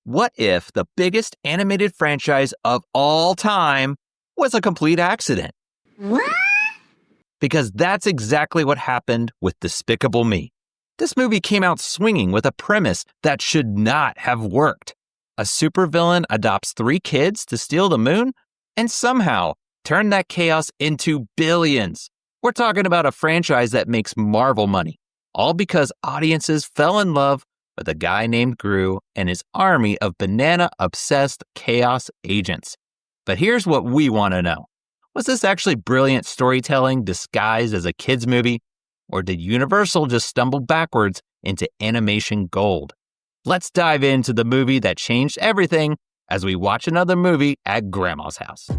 What if the biggest animated franchise of all time was a complete accident? What? Because that's exactly what happened with Despicable Me. This movie came out swinging with a premise that should not have worked. A supervillain adopts 3 kids to steal the moon and somehow turn that chaos into billions. We're talking about a franchise that makes Marvel money, all because audiences fell in love with a guy named Gru and his army of banana-obsessed chaos agents. But here's what we want to know. Was this actually brilliant storytelling disguised as a kids' movie? Or did Universal just stumble backwards into animation gold? Let's dive into the movie that changed everything as we watch another movie at Grandma's house.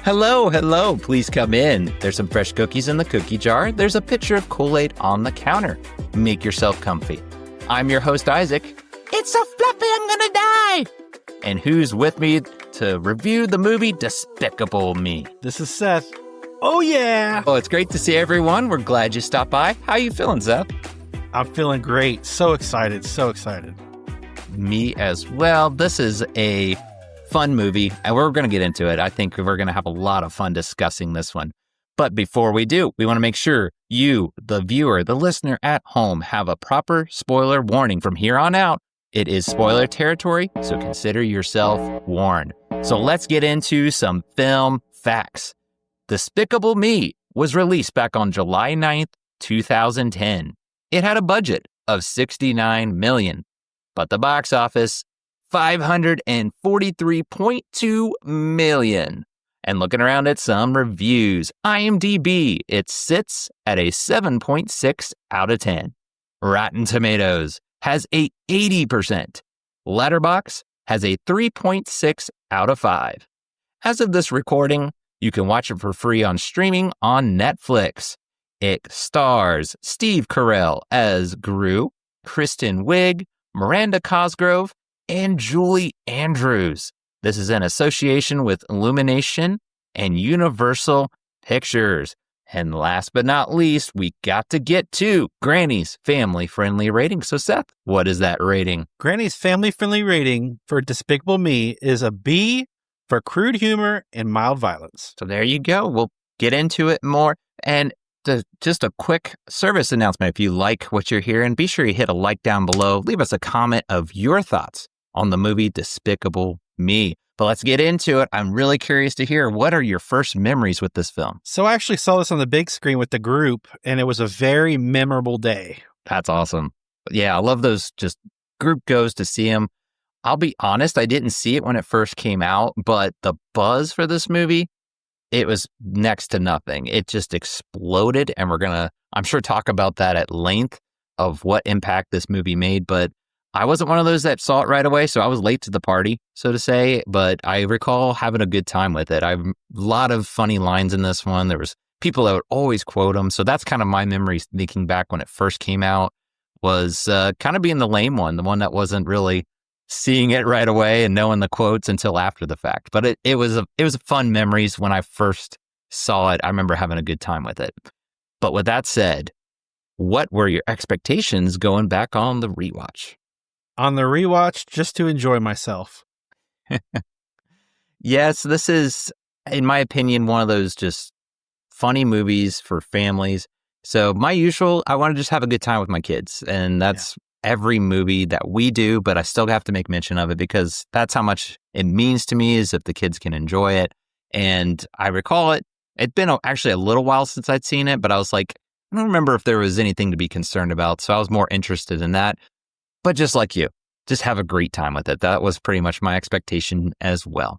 Hello, please come in. There's some fresh cookies in the cookie jar. There's a pitcher of Kool-Aid on the counter. Make yourself comfy. I'm your host, Isaac. It's so fluffy, I'm gonna die. And who's with me to review the movie Despicable Me? This is Seth. Oh, yeah. Oh, it's great to see everyone. We're glad you stopped by. How you feeling, Seth? I'm feeling great. So excited. Me as well. This is a fun movie, and we're going to get into it. I think we're going to have a lot of fun discussing this one. But before we do, we want to make sure you, the viewer, the listener at home, have a proper spoiler warning from here on out. It is spoiler territory, so consider yourself warned. So let's get into some film facts. Despicable Me was released back on July 9th, 2010. It had a budget of $69 million, but the box office, $543.2 million. And looking around at some reviews, IMDb, it sits at a 7.6 out of 10. Rotten Tomatoes has a 80%. Letterboxd has a 3.6 out of 5. As of this recording, you can watch it for free on streaming on Netflix. It stars Steve Carell as Gru, Kristen Wiig, Miranda Cosgrove, and Julie Andrews. This is in association with Illumination and Universal Pictures. And last but not least, we got to get to Granny's family-friendly rating. So Seth, what is that rating? Granny's family-friendly rating for Despicable Me is a B for crude humor and mild violence. So there you go. We'll get into it more. And just a quick service announcement. If you like what you're hearing, be sure you hit a like down below. Leave us a comment of your thoughts on the movie Despicable Me. But let's get into it. I'm really curious to hear, what are your first memories with this film? So I actually saw this on the big screen with the group, and it was a very memorable day. That's awesome. Yeah, I love those just group goes to see them. I'll be honest, I didn't see it when it first came out, but the buzz for this movie, it was next to nothing. It just exploded, and we're going to, I'm sure, talk about that at length of what impact this movie made, but I wasn't one of those that saw it right away, so I was late to the party, so to say, but I recall having a good time with it. I've a lot of funny lines in this one. There was people that would always quote them, so that's kind of my memories thinking back when it first came out, was kind of being the lame one, the one that wasn't really seeing it right away and knowing the quotes until after the fact. But it was a fun memories when I first saw it. I remember having a good time with it. But with that said, what were your expectations going back on the rewatch? On the rewatch, just to enjoy myself. Yes, this is, in my opinion, one of those just funny movies for families. So my usual, I want to just have a good time with my kids. And that's every movie that we do, but I still have to make mention of it because that's how much it means to me, is if the kids can enjoy it. And I recall it'd been actually a little while since I'd seen it, but I was like, I don't remember if there was anything to be concerned about. So I was more interested in that. But just like you, just have a great time with it. That was pretty much my expectation as well.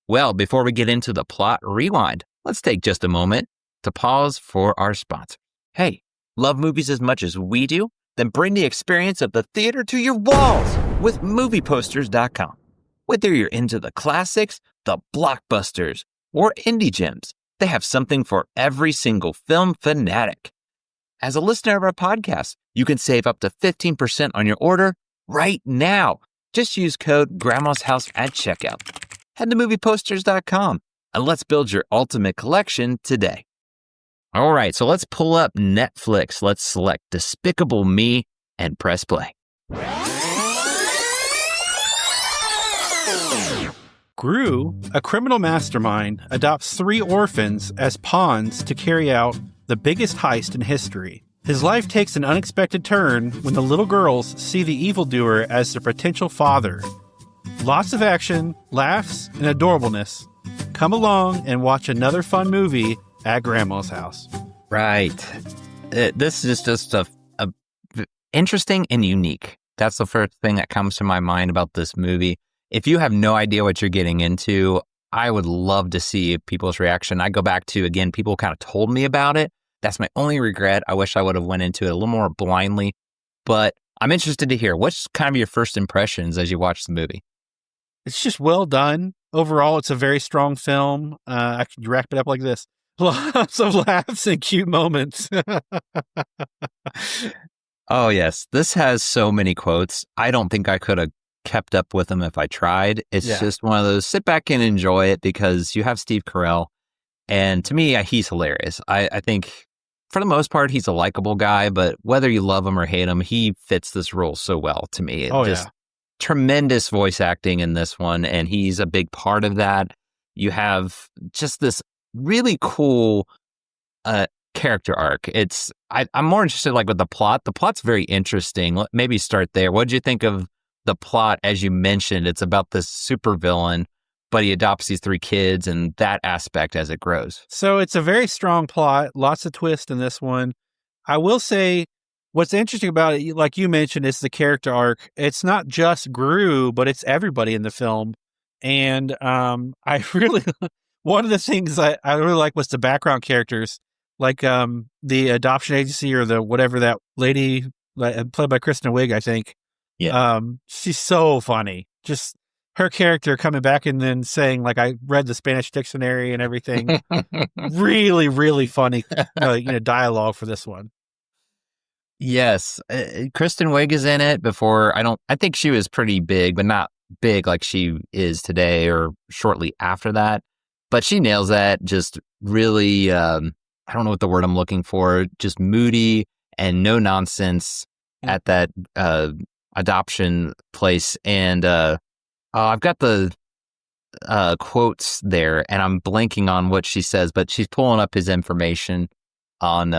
Well, before we get into the plot rewind, let's take just a moment to pause for our sponsor. Hey, love movies as much as we do? Then bring the experience of the theater to your walls with movieposters.com. Whether you're into the classics, the blockbusters, or indie gems, they have something for every single film fanatic. As a listener of our podcast, you can save up to 15% on your order right now. Just use code Grandma's House at checkout. Head to movieposters.com and let's build your ultimate collection today. All right, so let's pull up Netflix. Let's select Despicable Me and press play. Gru, a criminal mastermind, adopts 3 orphans as pawns to carry out the biggest heist in history. His life takes an unexpected turn when the little girls see the evildoer as their potential father. Lots of action, laughs, and adorableness. Come along and watch another fun movie at Grandma's house. Right. This is just a interesting and unique. That's the first thing that comes to my mind about this movie. If you have no idea what you're getting into, I would love to see people's reaction. I go back to, again, people kind of told me about it. That's my only regret. I wish I would have went into it a little more blindly, but I'm interested to hear what's kind of your first impressions as you watch the movie. It's just well done. Overall, it's a very strong film. I could wrap it up like this. Lots of laughs and cute moments. Oh, yes. This has so many quotes. I don't think I could have kept up with them if I tried. It's just one of those, sit back and enjoy it because you have Steve Carell. And to me, he's hilarious. I think for the most part, he's a likable guy, but whether you love him or hate him, he fits this role so well to me. Tremendous voice acting in this one, and he's a big part of that. You have just this really cool character arc. I'm more interested with the plot. The plot's very interesting. Maybe start there. What did you think of the plot? As you mentioned, it's about this supervillain, but he adopts these 3 kids and that aspect as it grows. So it's a very strong plot. Lots of twists in this one. I will say what's interesting about it, like you mentioned, is the character arc. It's not just Gru, but it's everybody in the film. And I really, one of the things I really like was the background characters, like the adoption agency or the whatever that lady, played by Kristen Wiig, I think. Yeah. She's so funny. Just her character coming back and then saying, I read the Spanish dictionary and everything. Really, really funny dialogue for this one. Yes. Kristen Wiig is in it before. I think she was pretty big, but not big like she is today or shortly after that. But she nails that. Just really, I don't know what the word I'm looking for, just moody and no nonsense at that adoption place. And I've got the quotes there, and I'm blanking on what she says, but she's pulling up his information on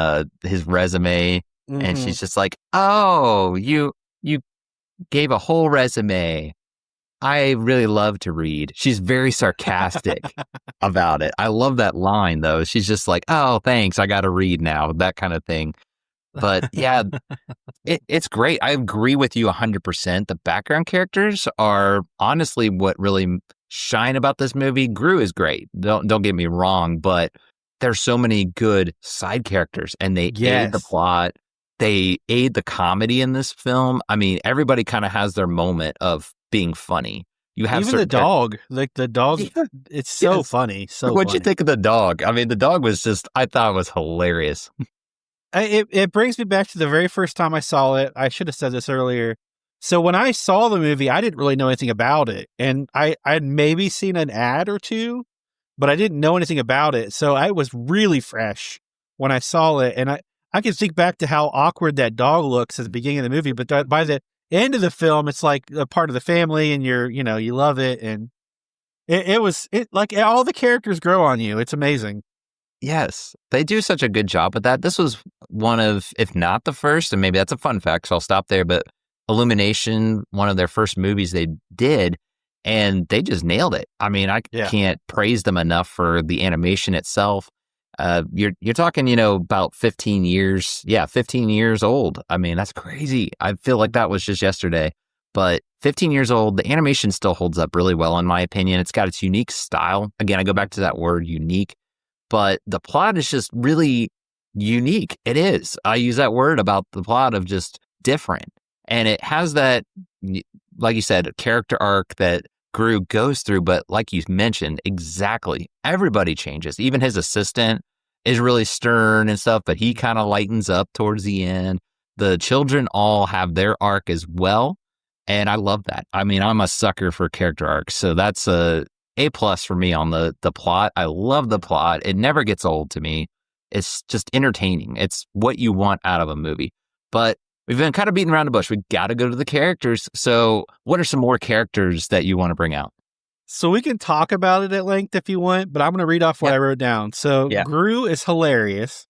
his resume, and she's just like, "Oh, you gave a whole resume. I really love to read." She's very sarcastic about it. I love that line, though. She's just like, "Oh, thanks. I got to read now," that kind of thing. But yeah, it's great. I agree with you 100%. The background characters are honestly what really shine about this movie. Gru is great. Don't get me wrong, but there's so many good side characters, and they aid the plot. They aid the comedy in this film. I mean, everybody kind of has their moment of being funny. You have even the dog, the dog. It's so funny. So what'd you think of the dog? I mean, the dog was I thought it was hilarious. It brings me back to the very first time I saw it. I should have said this earlier. So when I saw the movie, I didn't really know anything about it. And I'd maybe seen an ad or two, but I didn't know anything about it. So I was really fresh when I saw it. And I can think back to how awkward that dog looks at the beginning of the movie. But by the end of the film, it's like a part of the family and you love it. And it was like all the characters grow on you. It's amazing. Yes, they do such a good job with that. This was one of, if not the first, and maybe that's a fun fact, so I'll stop there, but Illumination, one of their first movies they did, and they just nailed it. I mean, I can't praise them enough for the animation itself. You're talking, about 15 years. Yeah, 15 years old. I mean, that's crazy. I feel like that was just yesterday. But 15 years old, the animation still holds up really well, in my opinion. It's got its unique style. Again, I go back to that word, unique. But the plot is just really unique. It is. I use that word about the plot of just different. And it has that, like you said, a character arc that Gru goes through. But like you mentioned, exactly, everybody changes. Even his assistant is really stern and stuff, but he kind of lightens up towards the end. The children all have their arc as well. And I love that. I mean, I'm a sucker for character arcs. So that's A+ for me on the plot. I love the plot. It never gets old to me. it's just entertaining. It's what you want out of a movie. But we've been kind of beating around the bush. We got to go to the characters. So what are some more characters that you want to bring out? So we can talk about it at length if you want, but I'm going to read off what I wrote down. So Gru is hilarious.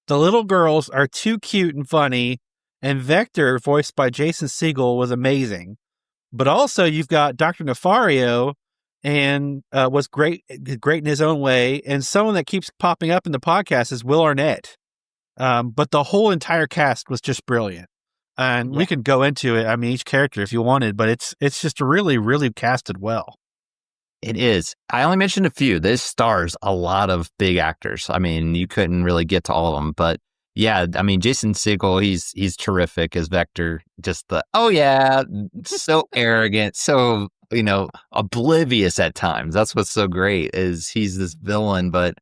The little girls are too cute and funny. And Vector, voiced by Jason Segel, was amazing. But also you've got Dr. Nefario, and was great in his own way. And someone that keeps popping up in the podcast is Will Arnett. But the whole entire cast was just brilliant. And we could go into it, I mean, each character if you wanted, but it's just really, really casted well. It is. I only mentioned a few. This stars a lot of big actors. I mean, you couldn't really get to all of them, but yeah, I mean, Jason Segel, he's terrific as Vector. Just so arrogant, so, oblivious at times. That's what's so great is he's this villain, but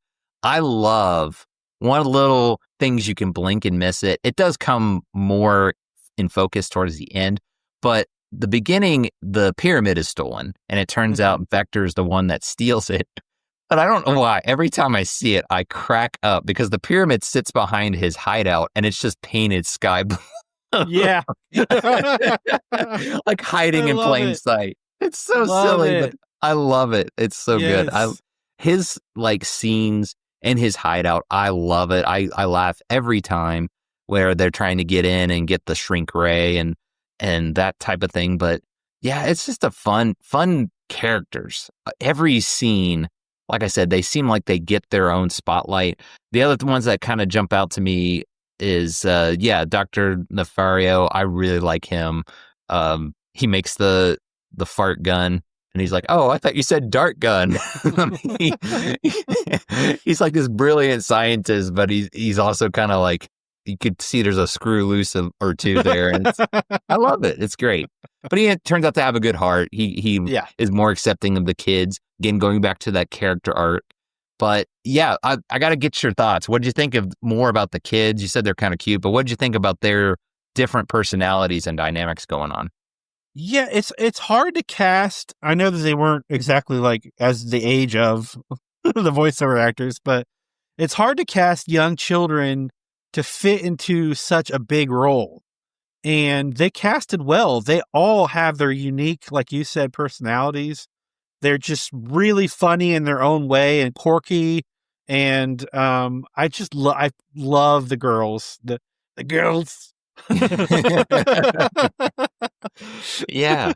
I love one of the little things you can blink and miss it. It does come more in focus towards the end, but the beginning, the pyramid is stolen, and it turns out Vector's the one that steals it. But I don't know why. Every time I see it, I crack up because the pyramid sits behind his hideout, and it's just painted sky blue. Yeah. Like hiding in plain sight. It's so silly, but I love it. It's so good. His scenes in his hideout, I love it. I laugh every time where they're trying to get in and get the shrink ray and that type of thing. But yeah, it's just a fun characters. Every scene, like I said, they seem like they get their own spotlight. The other ones that kind of jump out to me is, Dr. Nefario. I really like him. He makes the fart gun, and he's like, "Oh, I thought you said dart gun." He's like this brilliant scientist, but he's also kind of like, you could see there's a screw loose or two there. And I love it. It's great. But he turns out to have a good heart. He is more accepting of the kids. Again, going back to that character arc. But yeah, I got to get your thoughts. What did you think of more about the kids? You said they're kind of cute, but what did you think about their different personalities and dynamics going on? Yeah, it's hard to cast. I know that they weren't exactly like as the age of the voiceover actors, but it's hard to cast young children to fit into such a big role. And they casted well. They all have their unique, like you said, personalities. They're just really funny in their own way and quirky. And I love the girls. The girls. Yeah.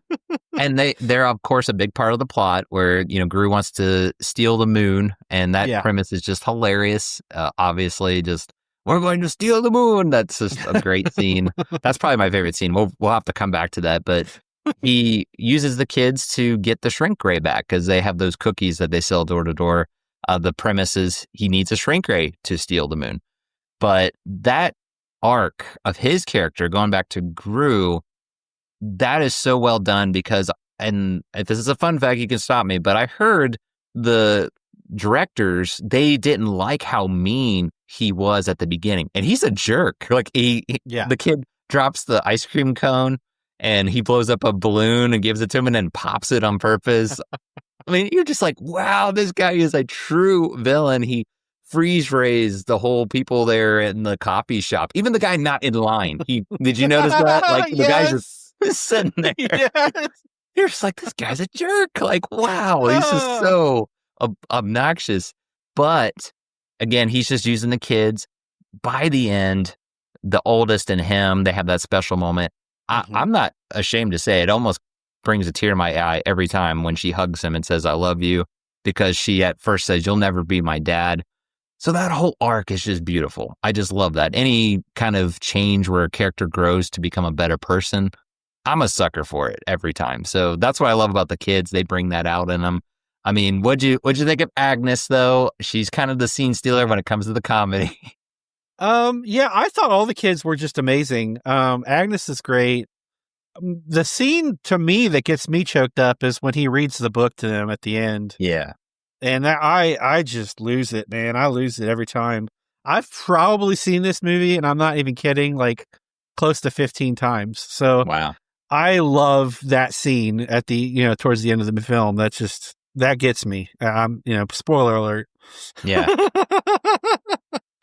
And they're of course a big part of the plot where, Gru wants to steal the moon, and that premise is just hilarious. Obviously, just we're going to steal the moon. That's just a great scene. That's probably my favorite scene. We'll have to come back to that. But he uses the kids to get the shrink ray back because they have those cookies that they sell door to door. The premise is he needs a shrink ray to steal the moon. But that arc of his character, going back to Gru, that is so well done because, and if this is a fun fact, you can stop me, but I heard the directors, they didn't like how mean he was at the beginning, and he's a jerk. Like the kid drops the ice cream cone and he blows up a balloon and gives it to him and then pops it on purpose. I mean, you're just like, wow, this guy is a true villain. He freeze raised the whole people there in the coffee shop, even the guy not in line. Did you notice that? Like the guy's just sitting there. Yes. You're just like, this guy's a jerk. Like, wow, he's just so obnoxious. But again, he's just using the kids. By the end, the oldest and him, they have that special moment. I'm not ashamed to say it almost brings a tear to my eye every time when she hugs him and says, "I love you," because she at first says, "You'll never be my dad." So that whole arc is just beautiful. I just love that. Any kind of change where a character grows to become a better person, I'm a sucker for it every time. So that's what I love about the kids. They bring that out in them. I mean, what'd you think of Agnes though? She's kind of the scene stealer when it comes to the comedy. I thought all the kids were just amazing. Agnes is great. The scene to me that gets me choked up is when he reads the book to them at the end. Yeah. And I just lose it, man. I lose it every time. I've probably seen this movie, and I'm not even kidding, like close to 15 times. So wow. I love that scene at the, towards the end of the film. That gets me. Spoiler alert. Yeah.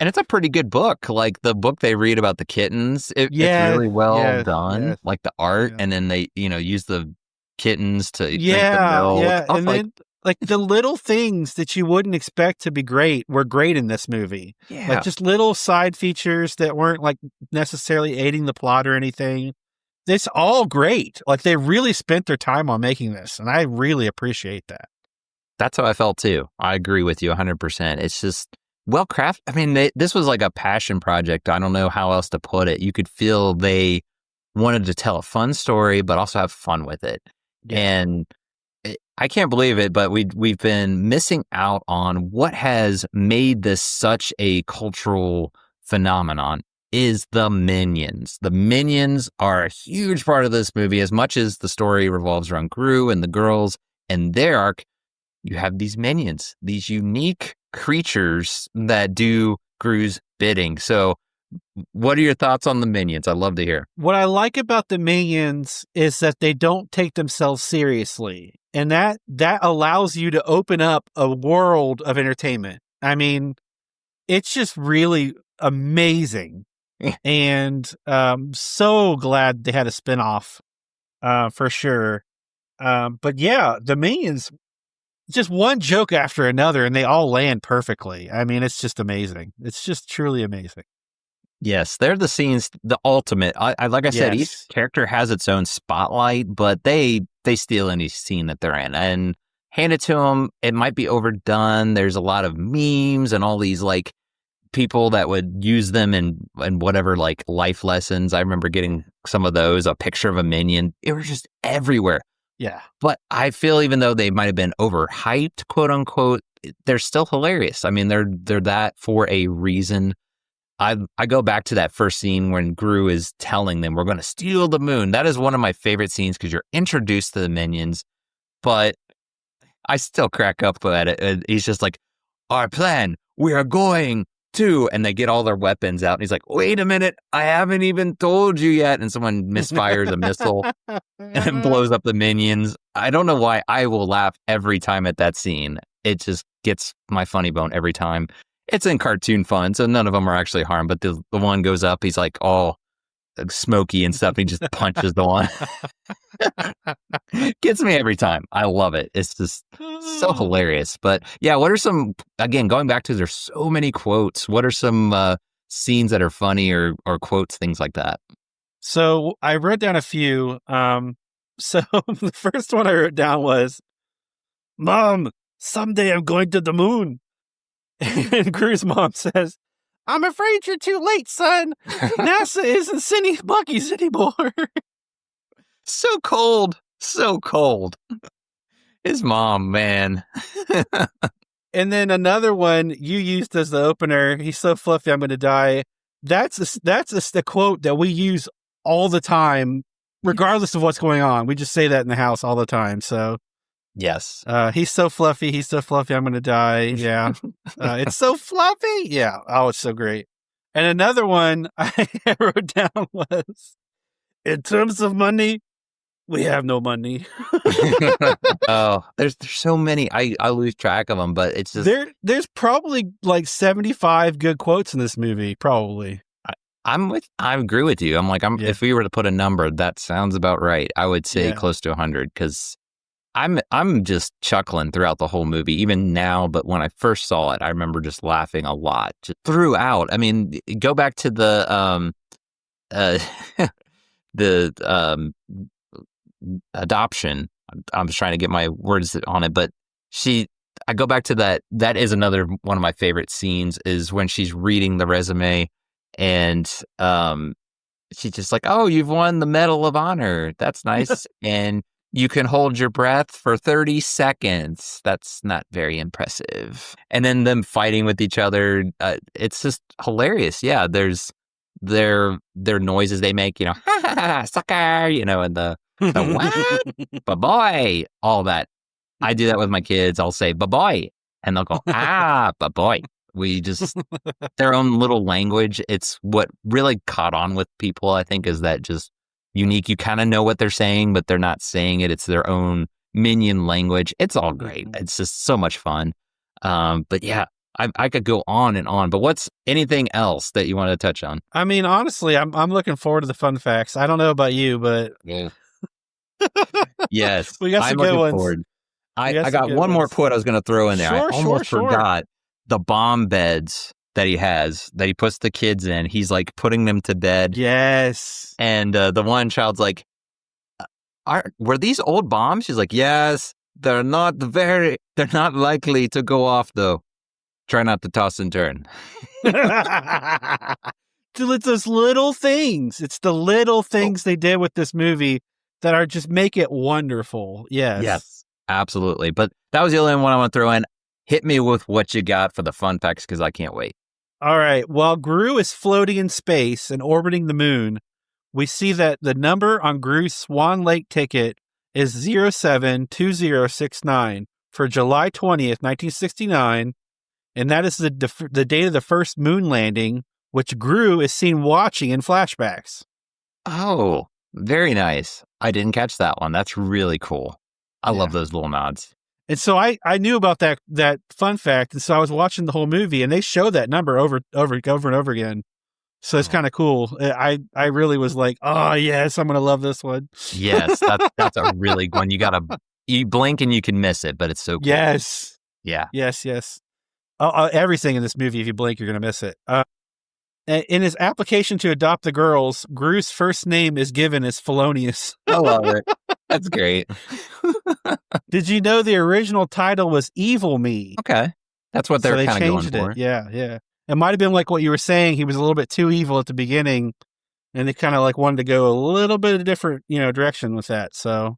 And it's a pretty good book. Like the book they read about the kittens, it's really well done. Like the art, and then they, use the kittens to drink the milk. Yeah, and then like the little things that you wouldn't expect to be great were great in this movie. Yeah. Like just little side features that weren't like necessarily aiding the plot or anything. It's all great. Like they really spent their time on making this, and I really appreciate that. That's how I felt too. I agree with you 100%. It's just well crafted. I mean, this was like a passion project. I don't know how else to put it. You could feel they wanted to tell a fun story, but also have fun with it. Yeah. And I can't believe it, but we've been missing out on what has made this such a cultural phenomenon is the Minions. The Minions are a huge part of this movie. As much as the story revolves around Gru and the girls and their arc, you have these Minions, these unique creatures that do Gru's bidding. So what are your thoughts on the Minions? I'd love to hear. What I like about the Minions is that they don't take themselves seriously. And that allows you to open up a world of entertainment. I mean, it's just really amazing. And so glad they had a spinoff for sure. But yeah, the Minions, just one joke after another, and they all land perfectly. I mean, it's just amazing. It's just truly amazing. Yes, they're the scenes, the ultimate. I like I said, each character has its own spotlight, but they steal any scene that they're in and hand it to them. It might be overdone. There's a lot of memes and all these like people that would use them in whatever like life lessons. I remember getting some of those, a picture of a minion. It was just everywhere. Yeah. But I feel even though they might have been overhyped, quote unquote, they're still hilarious. I mean, they're that for a reason. I go back to that first scene when Gru is telling them we're going to steal the moon. That is one of my favorite scenes because you're introduced to the Minions, but I still crack up at it. And he's just like, our plan, we are going to, and they get all their weapons out. And he's like, wait a minute, I haven't even told you yet. And someone misfires a missile and blows up the Minions. I don't know why I will laugh every time at that scene. It just gets my funny bone every time. It's in cartoon fun, so none of them are actually harmed. But the one goes up, he's like all smoky and stuff. He just punches the one. Gets me every time. I love it. It's just so hilarious. But yeah, what are some, again, going back to there's so many quotes. What are some scenes that are funny or quotes, things like that? So I wrote down a few. So the first one I wrote down was, Mom, someday I'm going to the moon. And Gru's mom says, I'm afraid you're too late, son. NASA isn't sending buggies anymore. So cold. So cold. His mom, man. And then another one you used as the opener, he's so fluffy, I'm going to die. That's the quote that we use all the time, regardless of what's going on. We just say that in the house all the time. So yes. He's so fluffy, I'm going to die. Yeah. It's so fluffy. Yeah. Oh, it's so great. And another one I wrote down was, in terms of money, we have no money. Oh, there's so many. I lose track of them, but it's just there's probably like 75 good quotes in this movie. Probably. I agree with you. I'm like, if we were to put a number, that sounds about right. I would say close to 100 because I'm just chuckling throughout the whole movie, even now. But when I first saw it, I remember just laughing a lot just throughout. I mean, go back to the adoption. I'm just trying to get my words on it, but I go back to that. That is another one of my favorite scenes is when she's reading the resume and she's just like, oh, you've won the Medal of Honor. That's nice. And you can hold your breath for 30 seconds. That's not very impressive. And then them fighting with each other. It's just hilarious. Yeah, there's their noises they make, sucker, and the what? Ba-boy, all that. I do that with my kids. I'll say, ba-boy. And they'll go, ba-boy. We just, their own little language. It's what really caught on with people, I think, is that just unique. You kind of know what they're saying, but they're not saying it. It's their own minion language. It's all great. It's just so much fun. But yeah, I could go on and on, but what's anything else that you want to touch on? I mean, honestly, I'm looking forward to the fun facts. I don't know about you, but Yeah. Yes, we got some I'm good looking ones. forward. We I some got good one more ones. quote I was going to throw in there. I Sure. almost forgot the bomb beds that he has, that he puts the kids in. He's like putting them to bed. Yes. And the one child's like, were these old bombs? She's like, yes, they're not likely to go off though. Try not to toss and turn. It's those little things. It's the little things they did with this movie that are just make it wonderful. Yes, absolutely. But that was the only one I want to throw in. Hit me with what you got for the fun facts, because I can't wait. All right. While Gru is floating in space and orbiting the moon, we see that the number on Gru's Swan Lake ticket is 072069 for July 20th, 1969. And that is the date of the first moon landing, which Gru is seen watching in flashbacks. Oh, very nice. I didn't catch that one. That's really cool. I love those little nods. And so I knew about that fun fact, and so I was watching the whole movie, and they show that number over and over again. So it's kind of cool. I really was like, oh yes, I'm gonna love this one. Yes, that's a really good one. You blink and you can miss it, but it's so cool. Yes. Yeah. Yes. Everything in this movie, if you blink, you're gonna miss it. In his application to adopt the girls, Gru's first name is given as Felonious. I love it. That's great. Did you know the original title was Evil Me? Okay. That's what they're kind of going for. Yeah. It might have been like what you were saying. He was a little bit too evil at the beginning, and they kind of like wanted to go a little bit of a different, direction with that. So,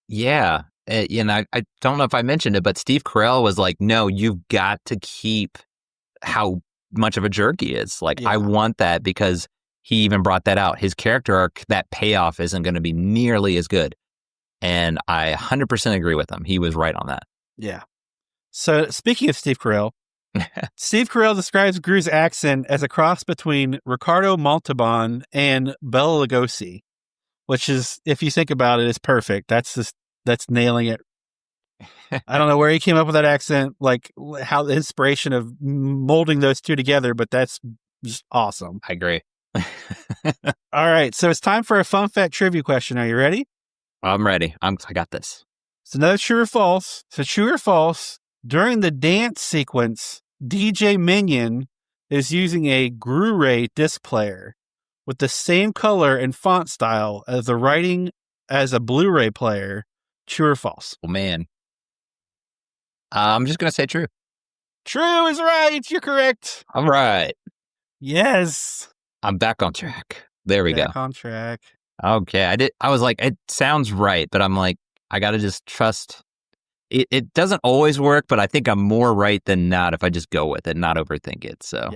yeah. I don't know if I mentioned it, but Steve Carell was like, no, you've got to keep how much of a jerk he is. Like, I want that, because he even brought that out. His character arc, that payoff isn't going to be nearly as good. And I 100% agree with him. He was right on that. Yeah. So speaking of Steve Carell, Steve Carell describes Gru's accent as a cross between Ricardo Montalban and Bela Lugosi, which is, if you think about it, is perfect. That's nailing it. I don't know where he came up with that accent, like how the inspiration of molding those two together, but that's just awesome. I agree. All right. So it's time for a fun fact trivia question. Are you ready? I'm ready. I got this. It's another true or false. So true or false, during the dance sequence, DJ Minion is using a Blu-ray disc player with the same color and font style as the writing as a Blu-ray player. True or false? Oh, man. I'm just going to say true. True is right. You're correct. All right. Yes. I'm back on track. There we go. Back on track. Okay. I was like, it sounds right, but I'm like, I got to just trust. It doesn't always work, but I think I'm more right than not if I just go with it, not overthink it. So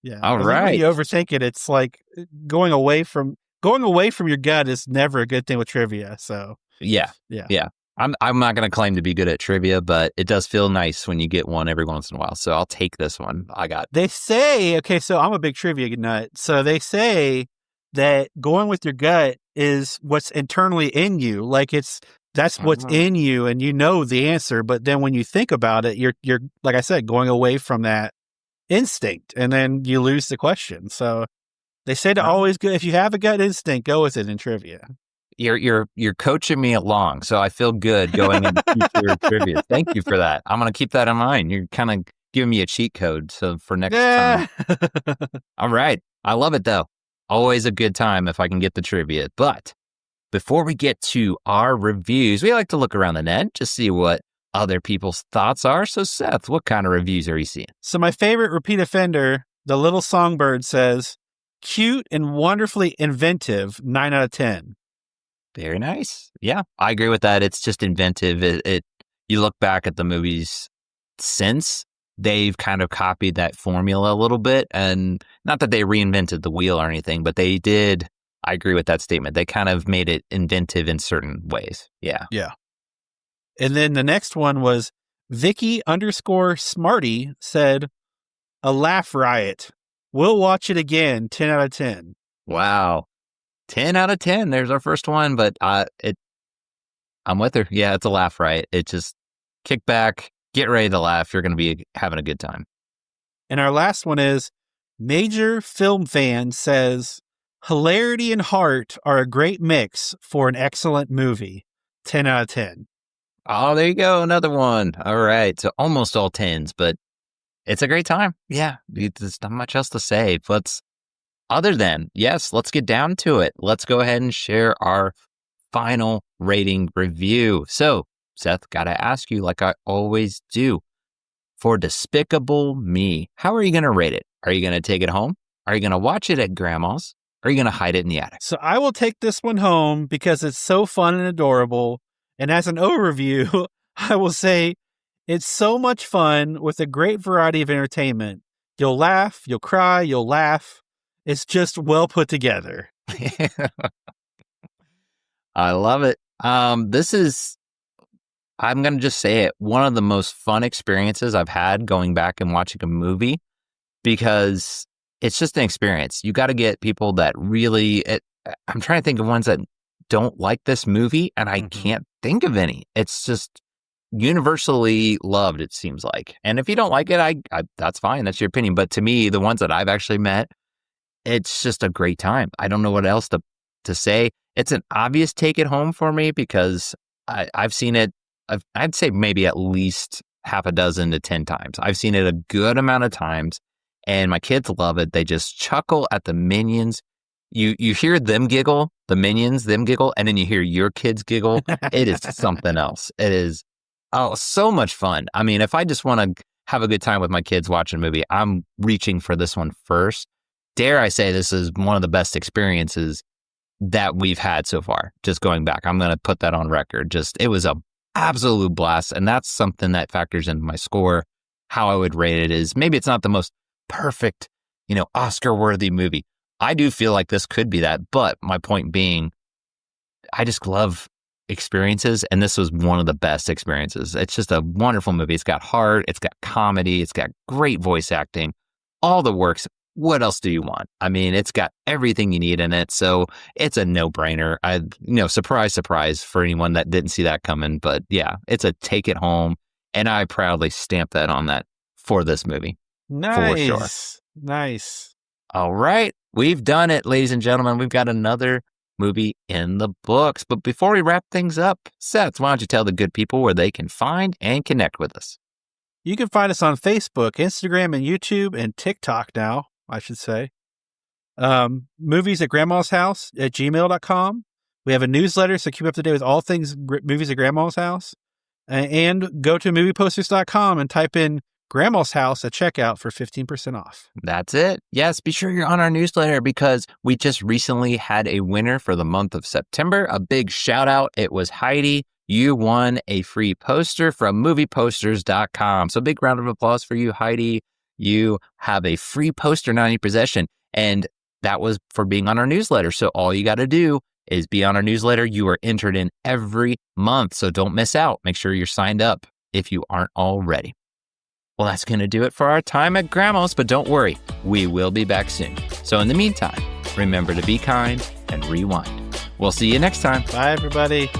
yeah. All right. When you overthink it, it's like going away from your gut is never a good thing with trivia. So yeah. I'm not going to claim to be good at trivia, but it does feel nice when you get one every once in a while. So I'll take this one. They say, okay, so I'm a big trivia nut. So they say that going with your gut is what's internally in you. Like that's what's in you, and you know the answer. But then when you think about it, you're like I said, going away from that instinct, and then you lose the question. So they say to always go, if you have a gut instinct, go with it in trivia. You're coaching me along, so I feel good going into future trivia. Thank you for that. I'm going to keep that in mind. You're kind of giving me a cheat code for next time. All right. I love it, though. Always a good time if I can get the trivia. But before we get to our reviews, we like to look around the net to see what other people's thoughts are. So, Seth, what kind of reviews are you seeing? So my favorite repeat offender, the little songbird, says, cute and wonderfully inventive, 9 out of 10. Very nice. Yeah, I agree with that. It's just inventive. You look back at the movies since, they've kind of copied that formula a little bit. And not that they reinvented the wheel or anything, but they did. I agree with that statement. They kind of made it inventive in certain ways. Yeah. Yeah. And then the next one was Vicky_Smarty said, a laugh riot. We'll watch it again. 10 out of 10. Wow. 10 out of 10. There's our first one, but I'm with her. Yeah, it's a laugh riot. It just kick back, get ready to laugh. You're going to be having a good time. And our last one is Major Film Fan says, hilarity and heart are a great mix for an excellent movie. 10 out of 10. Oh, there you go. Another one. All right. So almost all 10s, but it's a great time. Yeah. There's not much else to say. Let's get down to it. Let's go ahead and share our final rating review. So, Seth, got to ask you, like I always do, for Despicable Me, how are you going to rate it? Are you going to take it home? Are you going to watch it at grandma's? Or are you going to hide it in the attic? So I will take this one home because it's so fun and adorable. And as an overview, I will say it's so much fun with a great variety of entertainment. You'll laugh, you'll cry, you'll laugh. It's just well put together. I love it. I'm going to just say it, one of the most fun experiences I've had going back and watching a movie, because it's just an experience. You got to get people that really, I'm trying to think of ones that don't like this movie, and I can't think of any. It's just universally loved, it seems like. And if you don't like it, I that's fine. That's your opinion. But to me, the ones that I've actually met, it's just a great time. I don't know what else to say. It's an obvious take it home for me because I've seen it, I'd say maybe at least half a dozen to 10 times. I've seen it a good amount of times, and my kids love it. They just chuckle at the minions. You hear them giggle, the minions, them giggle, and then you hear your kids giggle. It is something else. It is, so much fun. I mean, if I just want to have a good time with my kids watching a movie, I'm reaching for this one first. Dare I say this is one of the best experiences that we've had so far. Just going back, I'm going to put that on record. It was a absolute blast. And that's something that factors into my score. How I would rate it is maybe it's not the most perfect, Oscar worthy movie. I do feel like this could be that. But my point being, I just love experiences. And this was one of the best experiences. It's just a wonderful movie. It's got heart. It's got comedy. It's got great voice acting. All the works. What else do you want? I mean, it's got everything you need in it. So it's a no-brainer. Surprise, surprise for anyone that didn't see that coming. But yeah, it's a take it home. And I proudly stamp that on that for this movie. Nice. For sure. Nice. All right. We've done it, ladies and gentlemen. We've got another movie in the books. But before we wrap things up, Seth, why don't you tell the good people where they can find and connect with us? You can find us on Facebook, Instagram, and YouTube, and TikTok now, I should say. Movies at Grandma's House at gmail.com. We have a newsletter, so keep up to date with all things movies at Grandma's House. And go to movieposters.com and type in Grandma's House at checkout for 15% off. That's it. Yes, be sure you're on our newsletter because we just recently had a winner for the month of September. A big shout out. It was Heidi. You won a free poster from movieposters.com. So big round of applause for you, Heidi. You have a free poster now in your possession. And that was for being on our newsletter. So all you got to do is be on our newsletter. You are entered in every month. So don't miss out. Make sure you're signed up if you aren't already. Well, that's going to do it for our time at Grandma's, but don't worry, we will be back soon. So in the meantime, remember to be kind and rewind. We'll see you next time. Bye, everybody.